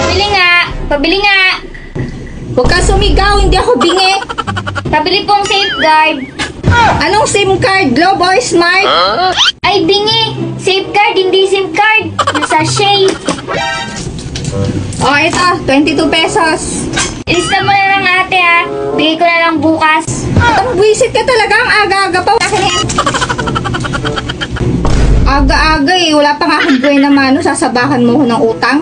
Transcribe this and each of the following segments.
Pabili nga! Pabili nga! Huwag ka sumigaw, hindi ako bingi. Pabili pong safeguard. Anong SIM card? Globe or Smart? Ay, bingi! Safeguard, hindi SIM card. Nasa shade. O, ito, 22 pesos. Ilista mo na lang ate ha. Bigay ko na lang bukas. Ang buwisit ka talaga, ang aga-aga pa. Akin na yan. Aga-aga eh, wala pa nga akong buhay na mano, sasabakan mo ko ng utang.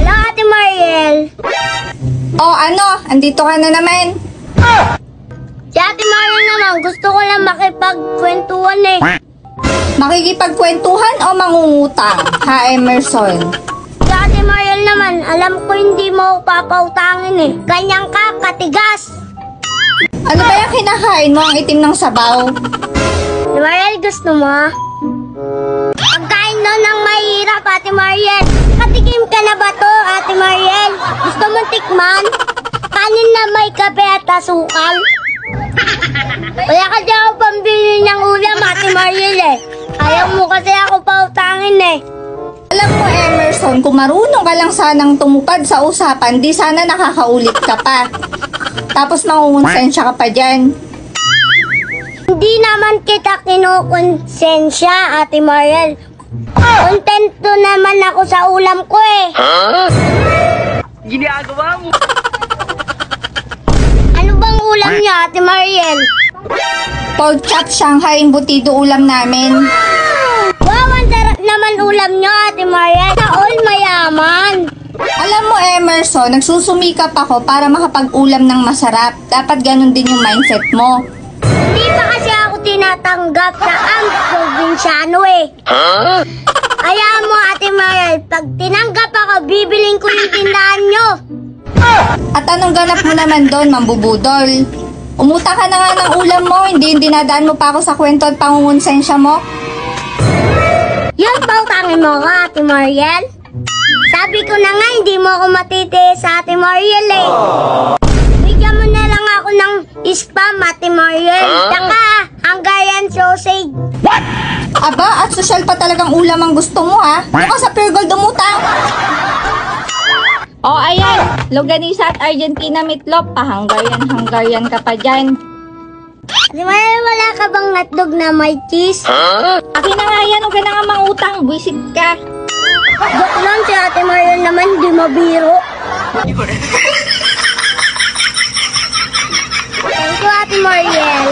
Hello, Ate Mariel. O ano, andito ka na naman. Si Ate Mariel naman, gusto ko lang makipagkwentuhan eh. Makikipagkwentuhan o mangungutang? Ha, Emerson? Si Ate Mariel naman, alam ko hindi mo papautangin eh. Ganyan ka, katigas. Ano ba yung kinakain mo, ang itim ng sabaw? Ate Mariel, gusto mo? Pagkain daw ng mahirap, Ate Mariel. Katikim ka na ba to, Ate Mariel? Gusto mo tikman? Kanin na may kape at asukal? Wala kasi ako pambili ng ulam, Ate Mariel eh. Ayaw mo kasi ako pautangin eh. Alam mo, Emerson, kung marunong ka lang sanang tumupad sa usapan, di sana nakakaulit ka pa. Tapos mangungonsensya ka pa dyan. Hindi naman kita kinukonsensya, Ate Mariel. Kontento naman ako sa ulam ko eh. Ginagawa mo. Ano bang ulam niya, Ate Mariel? Pork chop, Shanghai, embutido ulam namin. Wow, ang sarap naman ulam niyo, Ate Mariel. Sa all mayaman. Alam mo, Emerson, nagsusumikap ako para makapag-ulam ng masarap. Dapat ganun din yung mindset mo. Hindi pa kasi ako tinatanggap sa ang probinsyano eh. Hayaan mo, Ate Mariel, pag tinanggap ako, bibiling ko yung tindahan nyo. At anong ganap mo naman doon, mambubudol? Umuta ka na nga ng ulam mo, hindi dinadaan mo pa ako sa kwento at pangungonsensya mo. Yung pautangin mo ka, Ate Mariel. Sabi ko na nga, hindi mo ako matitiis sa Ate Mariel eh. Bigyan mo na lang ako ng spam, Ate Mariel. Saka, Hungarian sausage. Aba, at sosyal pa talagang ulam ang gusto mo ha? Doon ka sa Pure Gold umutang. O ayan, longganisa at Argentina meatloaf. Hungarian ka pa dyan. Ate Mariel, wala ka bang hotdog na may cheese? Akin na nga yan, huwag ka na nga mangutang. Buisit ka. Joke lang, si Ate Mariel naman, di mabiro. Thank you, Ate Mariel.